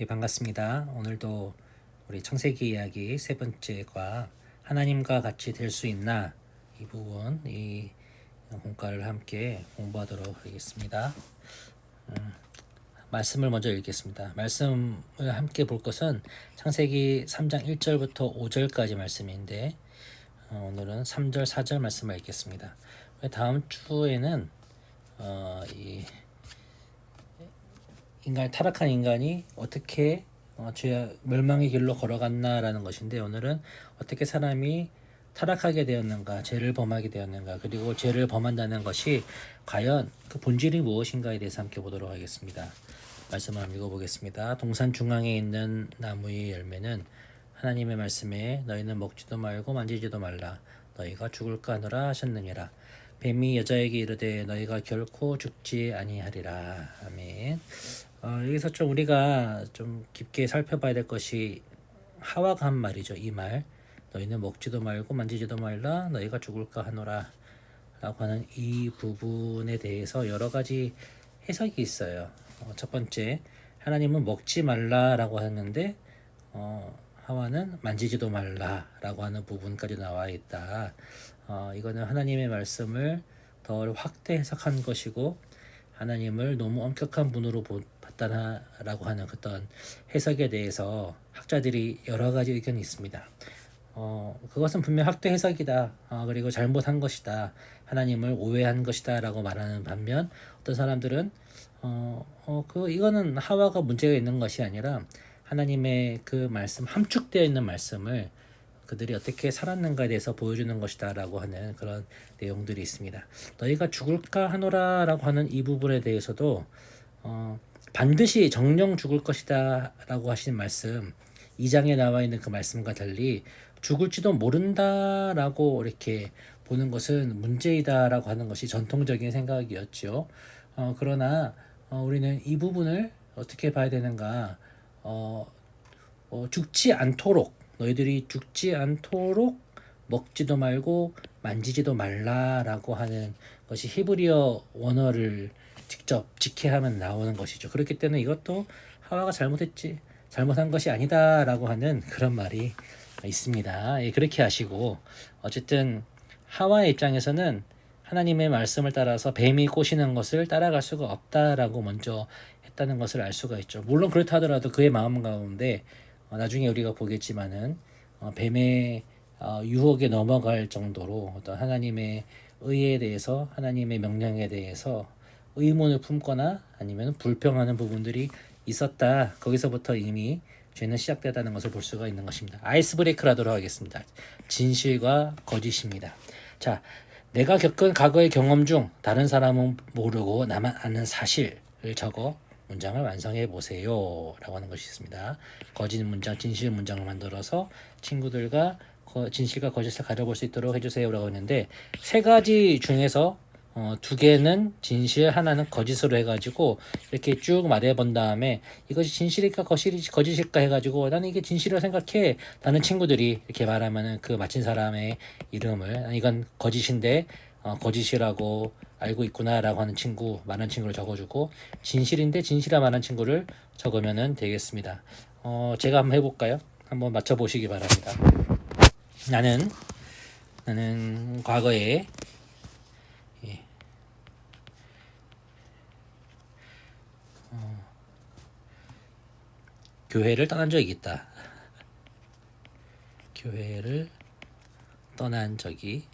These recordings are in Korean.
예, 반갑습니다. 오늘도 우리 창세기 이야기 세 번째 과 하나님과 같이 될 수 있나 이 부분 이 공과를 함께 공부하도록 하겠습니다. 말씀을 먼저 읽겠습니다. 말씀을 함께 볼 것은 창세기 3장 1절부터 5절까지 말씀인데 오늘은 3절 4절 말씀을 읽겠습니다. 다음 주에는 이 타락한 인간이 어떻게 죄 멸망의 길로 걸어갔나라는 것인데, 오늘은 어떻게 사람이 타락하게 되었는가, 죄를 범하게 되었는가, 그리고 죄를 범한다는 것이 과연 그 본질이 무엇인가에 대해서 함께 보도록 하겠습니다. 말씀을 한번 읽어보겠습니다. 동산 중앙에 있는 나무의 열매는 하나님의 말씀에 너희는 먹지도 말고 만지지도 말라 너희가 죽을까 하노라 하셨느니라. 뱀이 여자에게 이르되 너희가 결코 죽지 아니하리라. 아멘. 여기서 좀 우리가 좀 깊게 살펴봐야 될 것이 하와가 한 말이죠. 이 말, 너희는 먹지도 말고 만지지도 말라 너희가 죽을까 하노라 라고 하는 이 부분에 대해서 여러 가지 해석이 있어요. 첫 번째, 하나님은 먹지 말라라고 하는데 하와는 만지지도 말라라고 하는 부분까지 나와 있다. 이거는 하나님의 말씀을 더 확대 해석한 것이고, 하나님을 너무 엄격한 분으로 봤다라고 하는 어떤 해석에 대해서 학자들이 여러 가지 의견이 있습니다. 그것은 분명 확대 해석이다. 그리고 잘못한 것이다. 하나님을 오해한 것이다. 라고 말하는 반면, 어떤 사람들은 이거는 하와가 문제가 있는 것이 아니라 하나님의 그 말씀, 함축되어 있는 말씀을 그들이 어떻게 살았는가에 대해서 보여주는 것이다 라고 하는 그런 내용들이 있습니다. 너희가 죽을까 하노라 라고 하는 이 부분에 대해서도 반드시 정령 죽을 것이다 라고 하시는 말씀, 2장에 나와 있는 그 말씀과 달리 죽을지도 모른다 라고 이렇게 보는 것은 문제이다 라고 하는 것이 전통적인 생각이었죠. 그러나 우리는 이 부분을 어떻게 봐야 되는가, 죽지 않도록, 너희들이 죽지 않도록 먹지도 말고 만지지도 말라라고 하는 것이 히브리어 원어를 직접 직해하면 나오는 것이죠. 그렇기 때문에 이것도 하와가 잘못한 것이 아니다라고 하는 그런 말이 있습니다. 예, 그렇게 하시고, 어쨌든 하와의 입장에서는 하나님의 말씀을 따라서 뱀이 꼬시는 것을 따라갈 수가 없다라고 먼저 했다는 것을 알 수가 있죠. 물론 그렇다 하더라도 그의 마음 가운데 나중에 우리가 보겠지만은 뱀의 유혹에 넘어갈 정도로 어떤 하나님의 의에 대해서, 하나님의 명령에 대해서 의문을 품거나 아니면 불평하는 부분들이 있었다. 거기서부터 이미 죄는 시작되다는 것을 볼 수가 있는 것입니다. 아이스 브레이크를 하도록 하겠습니다. 진실과 거짓입니다. 자, 내가 겪은 과거의 경험 중 다른 사람은 모르고 나만 아는 사실을 적어 문장을 완성해 보세요 라고 하는 것이 있습니다. 거짓 문장, 진실 문장을 만들어서 친구들과 진실과 거짓을 가려볼 수 있도록 해주세요 라고 했는데, 세 가지 중에서 두 개는 진실, 하나는 거짓으로 해가지고 이렇게 쭉 말해본 다음에 이것이 진실일까 거짓일까 해가지고 나는 이게 진실이라고 생각해 라는 친구들이 이렇게 말하면은 그 맞힌 사람의 이름을, 이건 거짓인데 거짓이라고 알고 있구나 라고 하는 친구, 말한 친구를 적어주고, 진실인데 진실이라 말한 친구를 적으면 되겠습니다. 제가 한번 해볼까요? 한번 맞춰보시기 바랍니다. 나는 과거에 교회를 떠난 적이 있다. 교회를 떠난 적이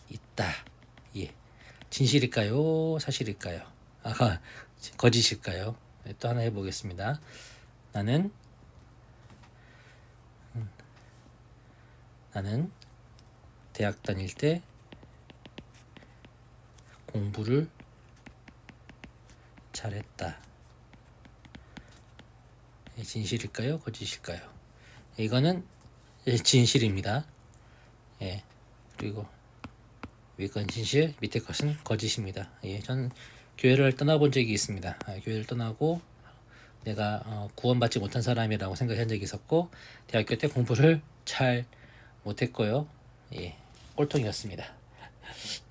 있다. 예. 진실일까요? 사실일까요? 거짓일까요? 또 하나 해보겠습니다. 나는 대학 다닐 때 공부를 잘했다. 진실일까요? 거짓일까요? 이거는 진실입니다. 예. 그리고 위에 건 진실, 밑에 것은 거짓입니다. 예. 저는 교회를 떠나본 적이 있습니다. 교회를 떠나고 내가 구원받지 못한 사람이라고 생각한 적이 있었고, 대학교 때 공부를 잘 못했고요. 예. 꼴통이었습니다.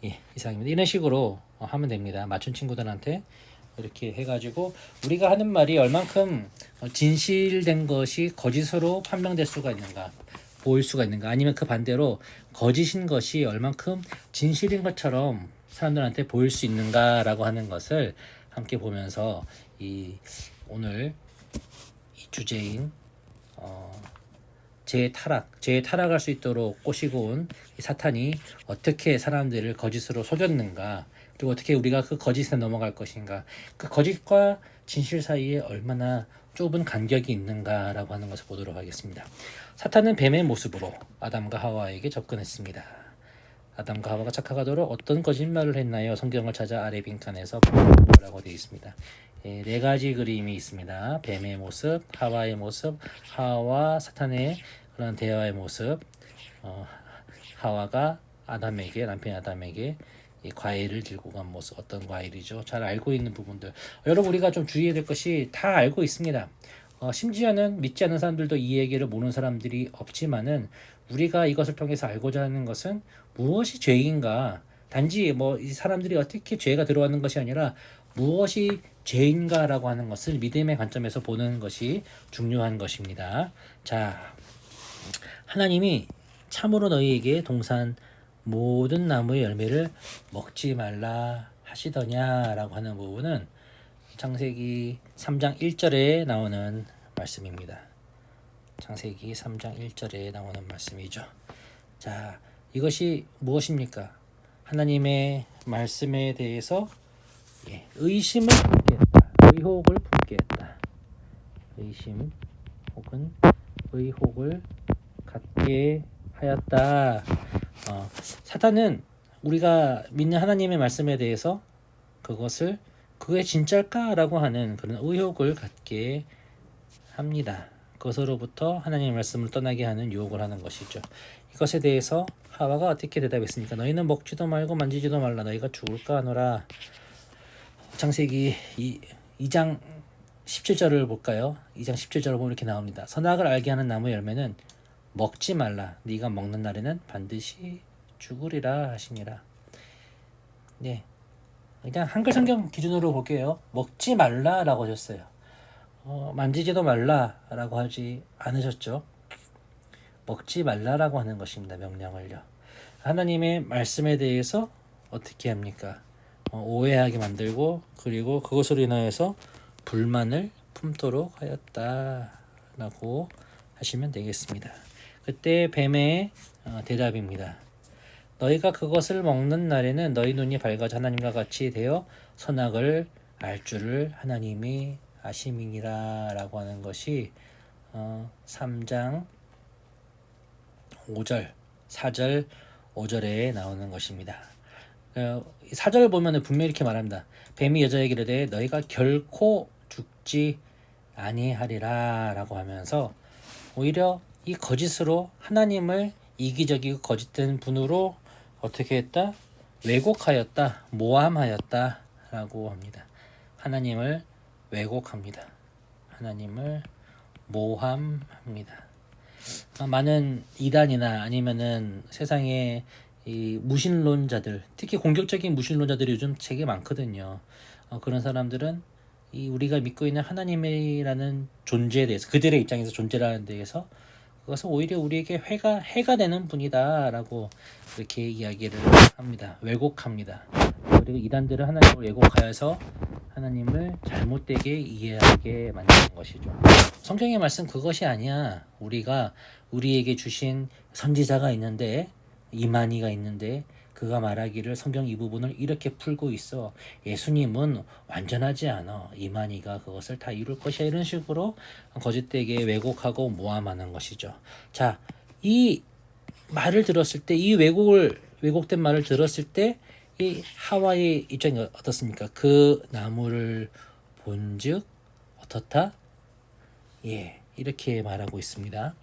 예, 이상입니다. 이런 식으로 하면 됩니다. 맞춘 친구들한테 이렇게 해가지고 우리가 하는 말이 얼만큼 진실된 것이 거짓으로 판명될 수가 있는가, 보일 수가 있는가, 아니면 그 반대로 거짓인 것이 얼만큼 진실인 것처럼 사람들한테 보일 수 있는가라고 하는 것을 함께 보면서 이 오늘 이 주제인 제 타락할 수 있도록 꼬시고 온 사탄이 어떻게 사람들을 거짓으로 속였는가, 그리고 어떻게 우리가 그 거짓에 넘어갈 것인가, 그 거짓과 진실 사이에 얼마나 좁은 간격이 있는가라고 하는 것을 보도록 하겠습니다. 사탄은 뱀의 모습으로 아담과 하와에게 접근했습니다. 아담과 하와가 착각하도록 어떤 거짓말을 했나요? 성경을 찾아 아래 빈칸에서 보라고 되어 있습니다. 네 가지 그림이 있습니다. 뱀의 모습, 하와의 모습, 하와 사탄의 그런 대화의 모습. 하와가 아담에게, 남편 아담에게 이 과일을 들고 간 모습, 어떤 과일이죠? 잘 알고 있는 부분들. 여러분, 우리가 좀 주의해야 될 것이 다 알고 있습니다. 심지어는 믿지 않는 사람들도 이 얘기를 모르는 사람들이 없지만은 우리가 이것을 통해서 알고자 하는 것은 무엇이 죄인가, 단지 뭐 이 사람들이 어떻게 죄가 들어왔는 것이 아니라 무엇이 죄인가라고 하는 것을 믿음의 관점에서 보는 것이 중요한 것입니다. 자, 하나님이 참으로 너희에게 동산 모든 나무의 열매를 먹지 말라 하시더냐라고 하는 부분은 창세기 3장 1절에 나오는 말씀입니다. 창세기 3장 1절에 나오는 말씀이죠. 자, 이것이 무엇입니까? 하나님의 말씀에 대해서 의심을 품게 했다. 의혹을 품게 했다. 의심 혹은 의혹을 갖게 하였다. 사탄은 우리가 믿는 하나님의 말씀에 대해서 그게 진짜일까라고 하는 그런 의혹을 갖게 합니다. 그것으로부터 하나님의 말씀을 떠나게 하는 유혹을 하는 것이죠. 이것에 대해서 하와가 어떻게 대답했습니까? 너희는 먹지도 말고 만지지도 말라. 너희가 죽을까 하노라. 창세기 2장 17절을 볼까요? 2장 17절을 보면 이렇게 나옵니다. 선악을 알게 하는 나무 열매는 먹지 말라. 네가 먹는 날에는 반드시 죽으리라 하시니라. 네, 그냥 한글 성경 기준으로 볼게요. 먹지 말라라고 하셨어요. 만지지도 말라라고 하지 않으셨죠. 먹지 말라라고 하는 것입니다. 명령을요. 하나님의 말씀에 대해서 어떻게 합니까? 오해하게 만들고, 그리고 그것으로 인하여서 불만을 품도록 하였다라고 하시면 되겠습니다. 그때 뱀의 대답입니다. 너희가 그것을 먹는 날에는 너희 눈이 밝아져 하나님과 같이 되어 선악을 알 줄을 하나님이 아심이니라 라고 하는 것이 3장 5절, 4절, 5절에 나오는 것입니다. 4절 보면 분명히 이렇게 말합니다. 뱀이 여자에게 이르되 너희가 결코 죽지 아니하리라 라고 하면서 오히려 이 거짓으로 하나님을 이기적이고 거짓된 분으로 어떻게 했다? 왜곡하였다, 모함하였다 라고 합니다. 하나님을 왜곡합니다. 하나님을 모함합니다. 많은 이단이나 아니면은 세상에 이 무신론자들, 특히 공격적인 무신론자들이 요즘 되게 많거든요. 그런 사람들은 이 우리가 믿고 있는 하나님이라는 존재에 대해서, 그들의 입장에서 존재라는 데에서 그것은 오히려 우리에게 해가 되는 분이다라고 이렇게 이야기를 합니다. 왜곡합니다. 그리고 이단들은 하나님을 왜곡하여서 하나님을 잘못되게 이해하게 만드는 것이죠. 성경의 말씀 그것이 아니야. 우리에게 주신 선지자가 있는데, 이만희가 있는데 그가 말하기를 성경 이 부분을 이렇게 풀고 있어. 예수님은 완전하지 않아. 이만희가 그것을 다 이룰 것이야. 이런 식으로 거짓되게 왜곡하고 모함하는 것이죠. 자, 이 말을 들었을 때, 이 왜곡된 말을 들었을 때 이 하와의 입장이 어떻습니까? 그 나무를 본즉 어떻다? 이렇게 말하고 있습니다.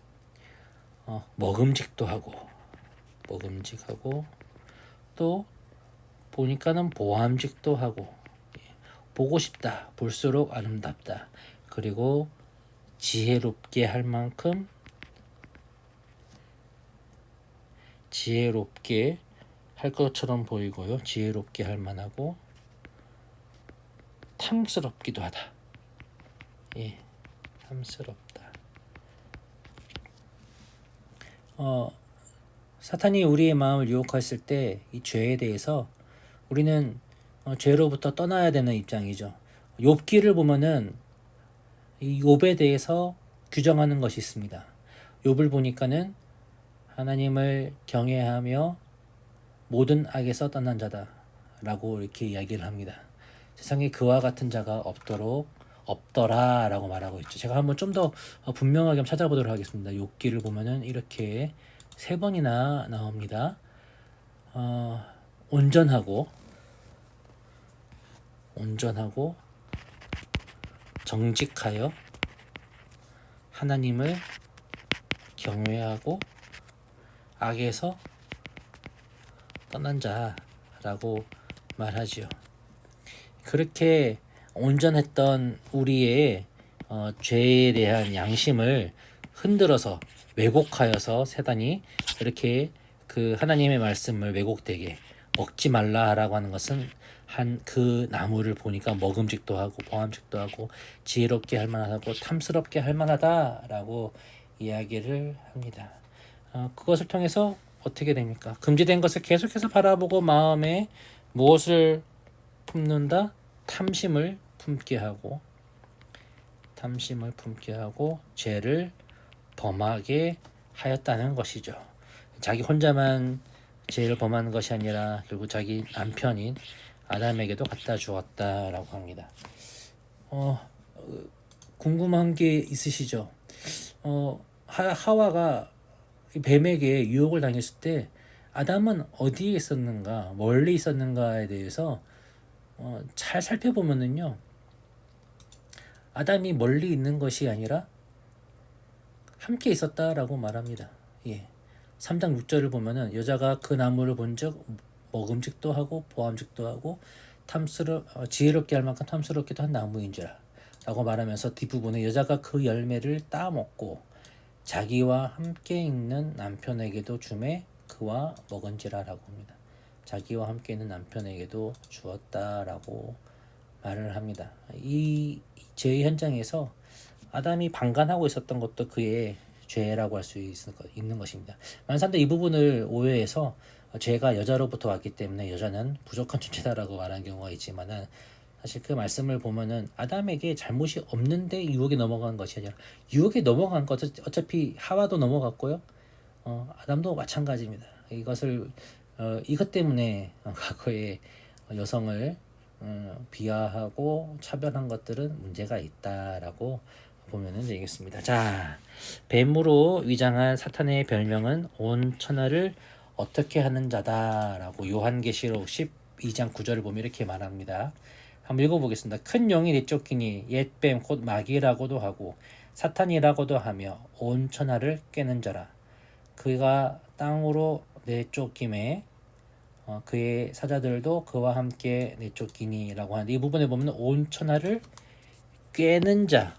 먹음직하고 또 보니까는 보암직도 하고, 보고 싶다, 볼수록 아름답다, 그리고 지혜롭게 할 만큼 지혜롭게 할 것처럼 보이고요. 지혜롭게 할 만하고 탐스럽기도 하다. 예, 탐스럽다. 사탄이 우리의 마음을 유혹했을 때 이 죄에 대해서 우리는 죄로부터 떠나야 되는 입장이죠. 욥기를 보면은 이 욥에 대해서 규정하는 것이 있습니다. 욥을 보니까는 하나님을 경외하며 모든 악에서 떠난 자다라고 이렇게 이야기를 합니다. 세상에 그와 같은 자가 없더라라고 말하고 있죠. 제가 한번 좀 더 분명하게 찾아보도록 하겠습니다. 욥기를 보면은 이렇게 3번이나 나옵니다. 온전하고 정직하여 하나님을 경외하고 악에서 떠난 자라고 말하지요. 그렇게 온전했던 우리의 죄에 대한 양심을 흔들어서 왜곡하여서 사단이 이렇게 그 하나님의 말씀을 왜곡되게 먹지 말라라고 하는 것은 한 그 나무를 보니까 먹음직도 하고 보암직도 하고 지혜롭게 할 만하고 탐스럽게 할 만하다라고 이야기를 합니다. 그것을 통해서 어떻게 됩니까? 금지된 것을 계속해서 바라보고 마음에 무엇을 품는다? 탐심을 품게 하고 죄를 범하게 하였다는 것이죠. 자기 혼자만 죄를 범하는 것이 아니라 결국 자기 남편인 아담에게도 갖다 주었다라고 합니다. 궁금한 게 있으시죠? 하와가 뱀에게 유혹을 당했을 때 아담은 어디에 있었는가, 멀리 있었는가에 대해서 잘 살펴보면은요, 아담이 멀리 있는 것이 아니라 함께 있었다라고 말합니다. 예. 3장 6절을 보면은 여자가 그 나무를 본즉 먹음직도 하고 보암직도 하고 지혜롭게 할 만큼 탐스럽기도 한 나무인지라 라고 말하면서 뒷부분에 여자가 그 열매를 따먹고 자기와 함께 있는 남편에게도 주매 그와 먹은지라 라고 합니다. 자기와 함께 있는 남편에게도 주었다라고 말을 합니다. 이 죄의 현장에서 아담이 방관하고 있었던 것도 그의 죄라고 할 수 있는 것입니다. 많은 사람들이 이 부분을 오해해서 죄가 여자로부터 왔기 때문에 여자는 부족한 존재다라고 말하는 경우가 있지만은 사실 그 말씀을 보면은 아담에게 잘못이 없는데 유혹에 넘어간 것이 아니라 유혹에 넘어간 것은 어차피 하와도 넘어갔고요. 아담도 마찬가지입니다. 이것 때문에 과거에 여성을 비하하고 차별한 것들은 문제가 있다라고 보면 되겠습니다. 자, 뱀으로 위장한 사탄의 별명은 온 천하를 어떻게 하는 자다라고 요한계시록 12장 9절을 보면 이렇게 말합니다. 한번 읽어보겠습니다. 큰 용이 내쫓기니 옛뱀 곧 마귀라고도 하고 사탄이라고도 하며 온 천하를 꿰는 자라. 그가 땅으로 내쫓김에 그의 사자들도 그와 함께 내쫓기니라고 하는데 이 부분에 보면 온 천하를 꿰는 자,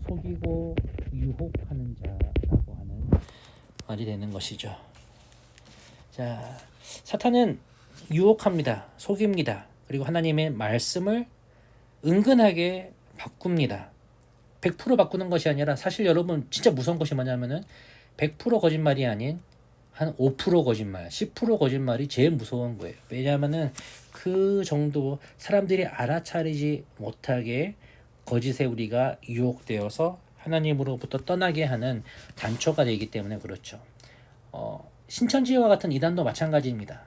속이고 유혹하는 자라고 하는 말이 되는 것이죠. 자, 사탄은 유혹합니다. 속입니다. 그리고 하나님의 말씀을 은근하게 바꿉니다. 100% 바꾸는 것이 아니라 사실 여러분 진짜 무서운 것이 뭐냐면은 100% 거짓말이 아닌 한 5% 거짓말, 10% 거짓말이 제일 무서운 거예요. 왜냐하면은 그 정도 사람들이 알아차리지 못하게 거짓에 우리가 유혹되어서 하나님으로부터 떠나게 하는 단초가 되기 때문에 그렇죠. 신천지와 같은 이단도 마찬가지입니다.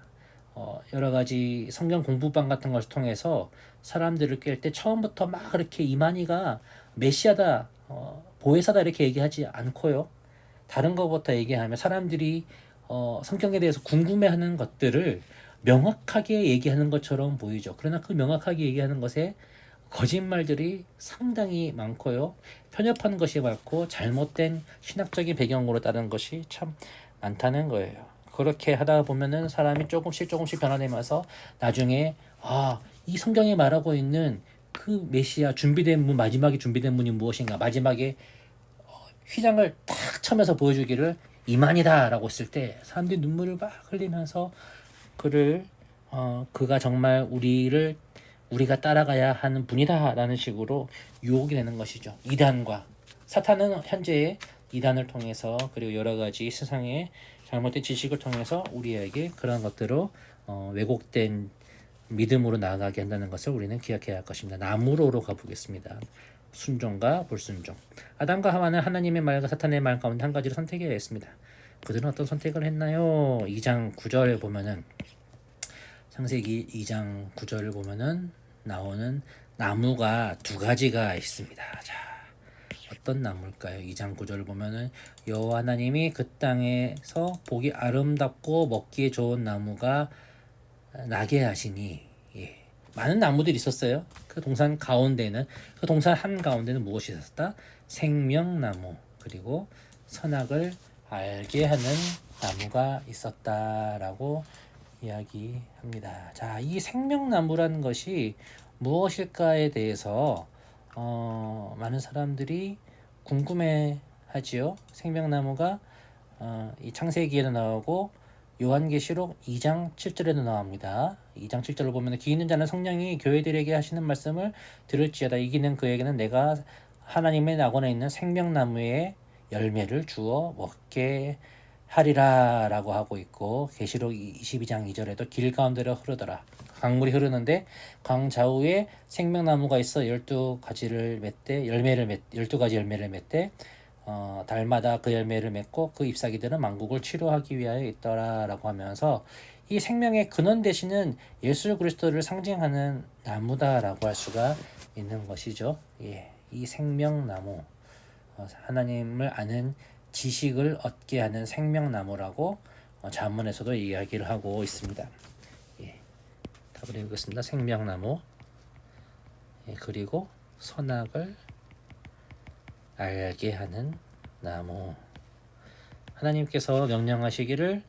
여러 가지 성경 공부방 같은 것을 통해서 사람들을 깰 때 처음부터 막 그렇게 이만희가 메시아다, 보혜사다 이렇게 얘기하지 않고요. 다른 것부터 얘기하면 사람들이 성경에 대해서 궁금해하는 것들을 명확하게 얘기하는 것처럼 보이죠. 그러나 그 명확하게 얘기하는 것에 거짓말들이 상당히 많고요. 편협한 것이 많고 잘못된 신학적인 배경으로 따른 것이 참 많다는 거예요. 그렇게 하다 보면은 사람이 조금씩 변화되면서 나중에 이 성경에 말하고 있는 그 메시아 준비된 문, 마지막에 준비된 문이 무엇인가, 마지막에 휘장을 탁 쳐면서 보여주기를 이만이다라고 했을 때 사람들이 눈물을 막 흘리면서 그가 정말 우리를 우리가 따라가야 하는 분이다라는 식으로 유혹이 되는 것이죠. 이단과 사탄은 현재 이단을 통해서 그리고 여러 가지 세상의 잘못된 지식을 통해서 우리에게 그런 것들로 왜곡된 믿음으로 나아가게 한다는 것을 우리는 기억해야 할 것입니다. 나무로로 가보겠습니다. 순종과 불순종. 아담과 하와는 하나님의 말과 사탄의 말 가운데 한 가지를 선택해야 했습니다. 그들은 어떤 선택을 했나요? 2장 9절에 보면은 창세기 2장 9절을 보면은 나오는 나무가 두 가지가 있습니다. 자, 어떤 나무일까요? 2장 9절을 보면은 여호와 하나님이 그 땅에서 보기 아름답고 먹기에 좋은 나무가 나게 하시니. 예. 많은 나무들이 있었어요. 그 동산 가운데는 그 동산 한 가운데는 무엇이 있었다? 생명나무 그리고 선악을 알게 하는 나무가 있었다라고 이야기합니다. 자, 이 생명나무라는 것이 무엇일까에 대해서 많은 사람들이 궁금해하지요. 생명나무가 이 창세기에도 나오고 요한계시록 2장 7절에도 나옵니다. 2장 7절을 보면 귀 있는 자는 성령이 교회들에게 하시는 말씀을 들을지어다. 이기는 그에게는 내가 하나님의 낙원에 있는 생명나무의 열매를 주어 먹게 하리라 라고 하고 있고, 계시록 22장 2절에도 길 가운데로 흐르더라. 강물이 흐르는데 강 좌우에 생명나무가 있어 12가지를 맺되 12가지 열매를 맺되 달마다 그 열매를 맺고 그 잎사귀들은 만국을 치료하기 위하여 있더라 라고 하면서 이 생명의 근원 되시는 예수 그리스도를 상징하는 나무다라고 할 수가 있는 것이죠. 예, 이 생명나무, 하나님을 아는 지식을 얻게 하는 생명나무라고 잠언에서도 이야기를 하고 있습니다. 예, 답을 해보겠습니다. 생명나무. 예, 그리고 선악을 알게 하는 나무. 하나님께서 명령하시기를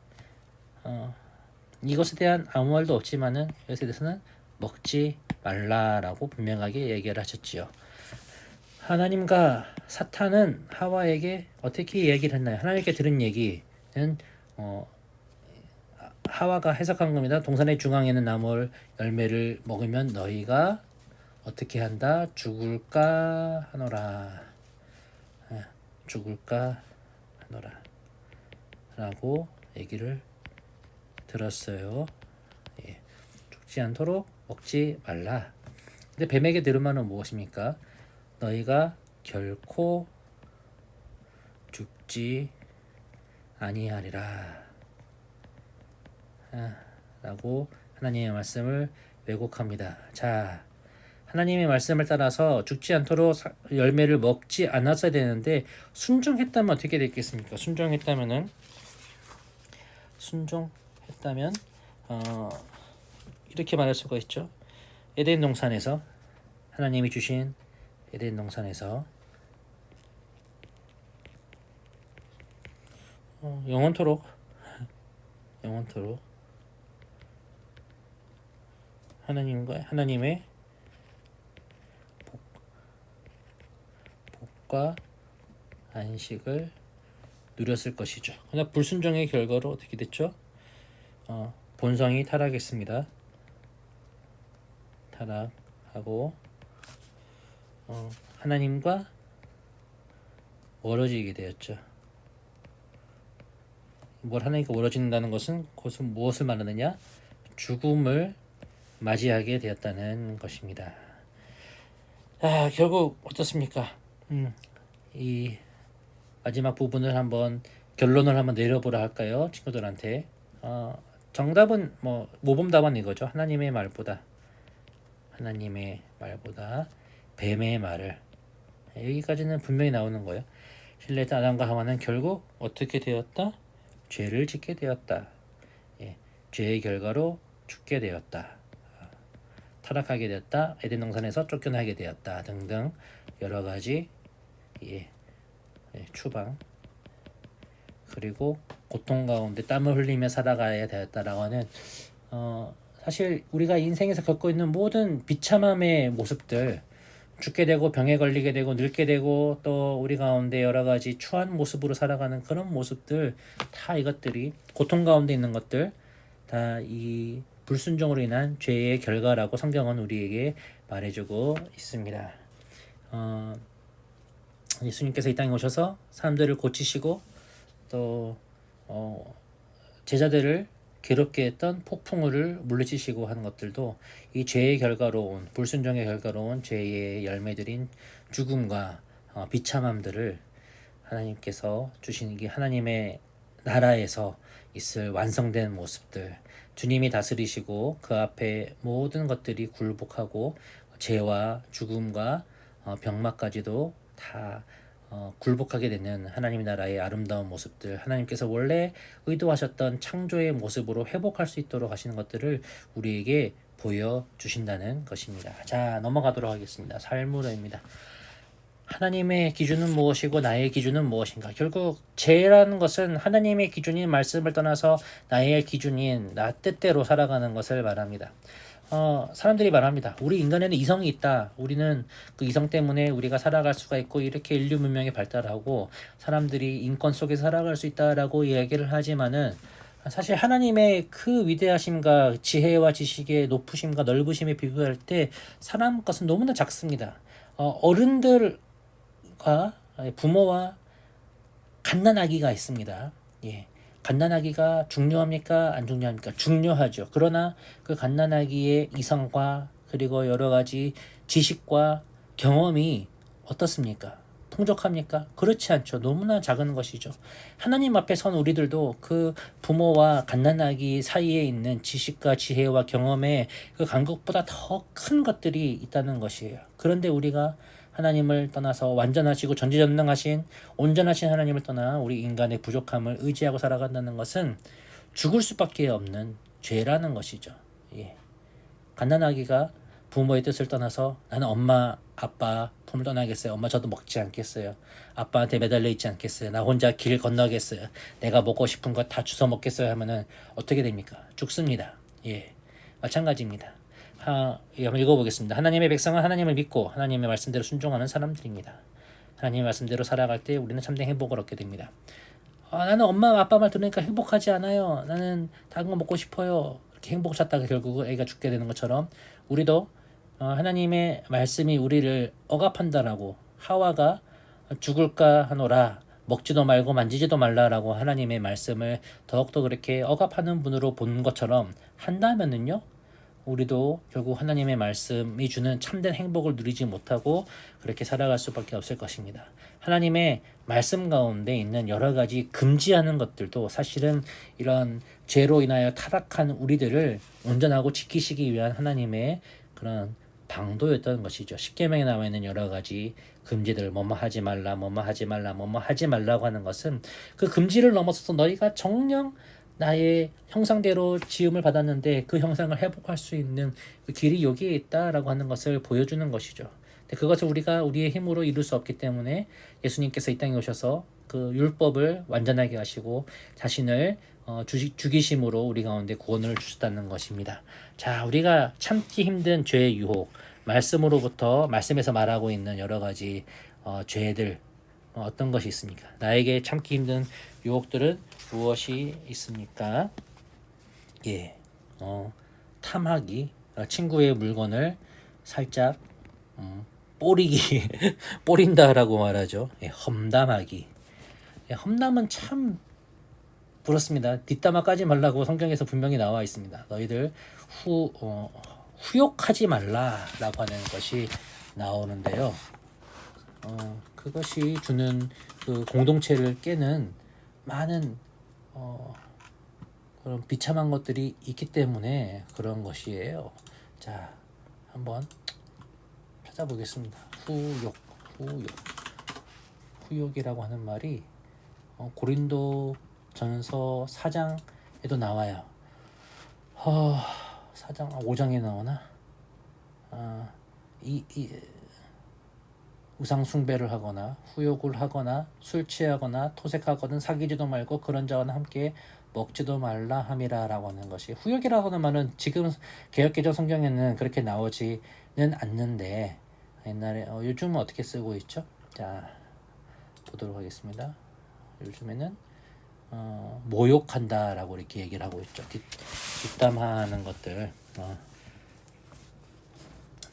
이것에 대한 아무 말도 없지만은 이것에 대해서는 먹지 말라라고 분명하게 얘기를 하셨지요. 하나님과 사탄은 하와에게 어떻게 얘기를 했나요? 하나님께 들은 얘기는 하와가 해석한 겁니다. 동산의 중앙에는 나무 열매를 먹으면 너희가 어떻게 한다? 죽을까 하노라. 죽을까 하노라 라고 얘기를 들었어요. 예, 죽지 않도록 먹지 말라. 근데 뱀에게 들은 말은 무엇입니까? 너희가 결코 죽지 아니하리라 라고 하나님의 말씀을 왜곡합니다. 자, 하나님의 말씀을 따라서 죽지 않도록 열매를 먹지 않았어야 되는데 순종했다면 어떻게 됐겠습니까? 순종했다면 이렇게 말할 수가 있죠. 에덴 동산에서 하나님이 주신 에덴 동산에서 영원토록 하나님의 복과 안식을 누렸을 것이죠. 그러나 불순종의 결과로 어떻게 됐죠? 본성이 타락했습니다. 타락하고 하나님과 멀어지게 되었죠. 하나님과 멀어진다는 것은 그것은 무엇을 말하느냐? 죽음을 맞이하게 되었다는 것입니다. 결국 어떻습니까? 이 마지막 부분을 한번 결론을 한번 내려보라 할까요? 친구들한테. 정답은 모범 답은 이거죠. 하나님의 말보다 뱀의 말을. 여기까지는 분명히 나오는 거예요. 실내자 아담과 하와는 결국 어떻게 되었다? 죄를 짓게 되었다. 예, 죄의 결과로 죽게 되었다. 타락하게 되었다. 에덴 동산에서 쫓겨나게 되었다. 등등 여러 가지 추방 그리고 고통 가운데 땀을 흘리며 살아가야 되었다라고 하는 사실 우리가 인생에서 겪고 있는 모든 비참함의 모습들, 죽게 되고 병에 걸리게 되고 늙게 되고 또 우리 가운데 여러 가지 추한 모습으로 살아가는 그런 모습들, 다 이것들이 고통 가운데 있는 것들 다 이 불순종으로 인한 죄의 결과라고 성경은 우리에게 말해주고 있습니다. 예수님께서 이 땅에 오셔서 사람들을 고치시고 또 제자들을 괴롭게 했던 폭풍우를 물리치시고 하는 것들도 이 죄의 결과로 온 불순종의 결과로 온 죄의 열매들인 죽음과 비참함들을 하나님께서 주신 이 하나님의 나라에서 있을 완성된 모습들, 주님이 다스리시고 그 앞에 모든 것들이 굴복하고 죄와 죽음과 병마까지도 다 굴복하게 되는 하나님 나라의 아름다운 모습들, 하나님께서 원래 의도하셨던 창조의 모습으로 회복할 수 있도록 하시는 것들을 우리에게 보여주신다는 것입니다. 자, 넘어가도록 하겠습니다. 살무로입니다. 하나님의 기준은 무엇이고 나의 기준은 무엇인가? 결국 죄라는 것은 하나님의 기준인 말씀을 떠나서 나의 기준인 나 뜻대로 살아가는 것을 말합니다. 사람들이 말합니다. 우리 인간에는 이성이 있다. 우리는 그 이성 때문에 우리가 살아갈 수가 있고 이렇게 인류 문명이 발달하고 사람들이 인권 속에 살아갈 수 있다라고 이야기를 하지만은 사실 하나님의 그 위대하심과 지혜와 지식의 높으심과 넓으심에 비교할 때 사람 것은 너무나 작습니다. 어른들과 부모와 갓난아기가 있습니다. 예. 갓난아기가 중요합니까? 안 중요합니까? 중요하죠. 그러나 그 갓난아기의 이성과 그리고 여러 가지 지식과 경험이 어떻습니까? 풍족합니까? 그렇지 않죠. 너무나 작은 것이죠. 하나님 앞에 선 우리들도 그 부모와 갓난아기 사이에 있는 지식과 지혜와 경험의 그 간격보다 더 큰 것들이 있다는 것이에요. 그런데 우리가 하나님을 떠나서 완전하시고 전지전능하신 온전하신 하나님을 떠나 우리 인간의 부족함을 의지하고 살아간다는 것은 죽을 수밖에 없는 죄라는 것이죠. 예. 갓난아기가 부모의 뜻을 떠나서 나는 엄마 아빠 품을 떠나겠어요. 엄마 저도 먹지 않겠어요. 아빠한테 매달려 있지 않겠어요. 나 혼자 길 건너겠어요. 내가 먹고 싶은 거 다 주워 먹겠어요 하면은 어떻게 됩니까? 죽습니다. 예, 마찬가지입니다. 한번 읽어보겠습니다. 하나님의 백성은 하나님을 믿고 하나님의 말씀대로 순종하는 사람들입니다. 하나님의 말씀대로 살아갈 때 우리는 참된 행복을 얻게 됩니다. 나는 엄마 아빠 말 들으니까 행복하지 않아요. 나는 다른 거 먹고 싶어요. 이렇게 행복을 찾다가 결국 애가 죽게 되는 것처럼 우리도 하나님의 말씀이 우리를 억압한다라고 하와가 죽을까 하노라 먹지도 말고 만지지도 말라라고 하나님의 말씀을 더욱더 그렇게 억압하는 분으로 본 것처럼 한다면은요 우리도 결국 하나님의 말씀이 주는 참된 행복을 누리지 못하고 그렇게 살아갈 수밖에 없을 것입니다. 하나님의 말씀 가운데 있는 여러 가지 금지하는 것들도 사실은 이런 죄로 인하여 타락한 우리들을 온전하고 지키시기 위한 하나님의 그런 방도였던 것이죠. 십계명에 나와 있는 여러 가지 금지들, 뭐뭐 하지 말라, 뭐뭐 하지 말라, 뭐뭐 하지 말라고 하는 것은 그 금지를 넘어서서 너희가 정녕 나의 형상대로 지음을 받았는데 그 형상을 회복할 수 있는 그 길이 여기에 있다라고 하는 것을 보여주는 것이죠. 근데 그것을 우리가 우리의 힘으로 이룰 수 없기 때문에 예수님께서 이 땅에 오셔서 그 율법을 완전하게 하시고 자신을 죽이심으로 우리 가운데 구원을 주셨다는 것입니다. 자, 우리가 참기 힘든 죄의 유혹, 말씀으로부터 말씀에서 말하고 있는 여러 가지 죄들 어떤 것이 있습니까? 나에게 참기 힘든 유혹들은 무엇이 있습니까? 예, 탐하기, 친구의 물건을 살짝 뽀리기, 뽀린다라고 말하죠. 예, 험담하기. 예, 험담은 참 그렇습니다. 뒷담화 까지 말라고 성경에서 분명히 나와 있습니다. 너희들 후욕하지 말라라고 하는 것이 나오는데요. 그것이 주는 그 공동체를 깨는 많은 그런 비참한 것들이 있기 때문에 그런 것이에요. 자, 한번 찾아보겠습니다. 후욕이라고 하는 말이 고린도 전서 4장에도 나와요. 4장 5장에 나오나? 우상 숭배를 하거나 후욕을 하거나 술 취하거나 토색하거든 사귀지도 말고 그런 자와는 함께 먹지도 말라 함이라라고 하는 것이 후욕이라고 하는 말은 지금 개역개정 성경에는 그렇게 나오지는 않는데 옛날에 요즘은 어떻게 쓰고 있죠? 자, 보도록 하겠습니다. 요즘에는 모욕한다라고 이렇게 얘기를 하고 있죠. 뒷담화하는 것들.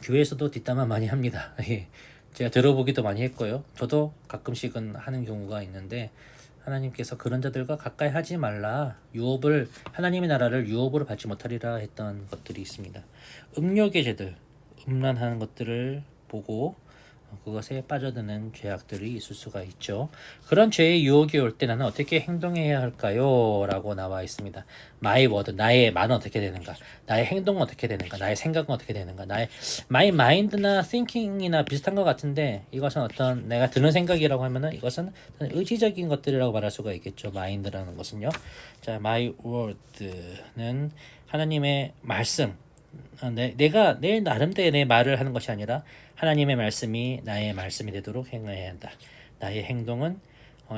교회에서도 뒷담화 많이 합니다. 예. 제가 들어보기도 많이 했고요. 저도 가끔씩은 하는 경우가 있는데 하나님께서 그런 자들과 가까이 하지 말라. 유업을 하나님의 나라를 유업으로 받지 못하리라 했던 것들이 있습니다. 음욕의 죄들, 음란하는 것들을 보고 그것에 빠져드는 죄악들이 있을 수가 있죠. 그런 죄의 유혹이 올 때 나는 어떻게 행동해야 할까요? 라고 나와 있습니다. My word, 나의 말은 어떻게 되는가? 나의 행동은 어떻게 되는가? 나의 생각은 어떻게 되는가? 나의 my mind나 thinking이나 비슷한 것 같은데 이것은 어떤 내가 드는 생각이라고 하면은 이것은 의지적인 것들이라고 말할 수가 있겠죠. mind라는 것은요. 자, my word는 하나님의 말씀. 내가 내 나름대로 내 말을 하는 것이 아니라 하나님의 말씀이 나의 말씀이 되도록 행해야 한다. 나의 행동은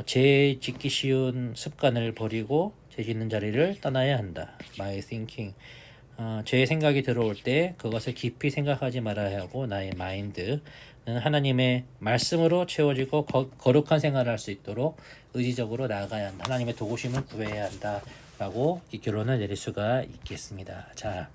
죄 짓기 쉬운 습관을 버리고 죄 짓는 자리를 떠나야 한다. My thinking. 죄의 생각이 들어올 때 그것을 깊이 생각하지 말아야 하고 나의 마인드는 하나님의 말씀으로 채워지고 거룩한 생활을 할 수 있도록 의지적으로 나아가야 한다. 하나님의 도우심을 구해야 한다라고 결론을 내릴 수가 있겠습니다. 자,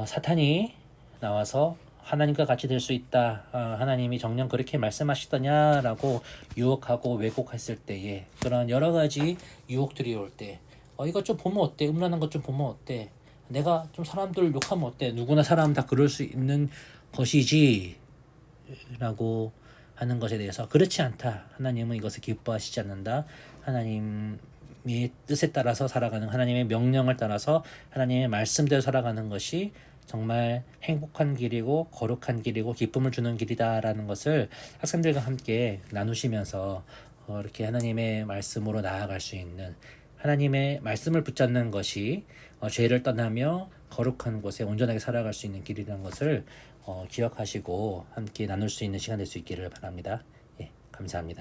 사탄이 나와서 하나님과 같이 될 수 있다. 하나님이 정녕 그렇게 말씀하시더냐라고 유혹하고 왜곡했을 때에 그런 여러 가지 유혹들이 올 때, 이것 좀 보면 어때? 음란한 것 좀 보면 어때? 내가 좀 사람들 욕하면 어때? 누구나 사람 다 그럴 수 있는 것이지 라고 하는 것에 대해서 그렇지 않다. 하나님은 이것을 기뻐하시지 않는다. 하나님의 뜻에 따라서 살아가는, 하나님의 명령을 따라서 하나님의 말씀대로 살아가는 것이 정말 행복한 길이고 거룩한 길이고 기쁨을 주는 길이다라는 것을 학생들과 함께 나누시면서 이렇게 하나님의 말씀으로 나아갈 수 있는, 하나님의 말씀을 붙잡는 것이 죄를 떠나며 거룩한 곳에 온전하게 살아갈 수 있는 길이라는 것을 기억하시고 함께 나눌 수 있는 시간 될 수 있기를 바랍니다. 예, 감사합니다.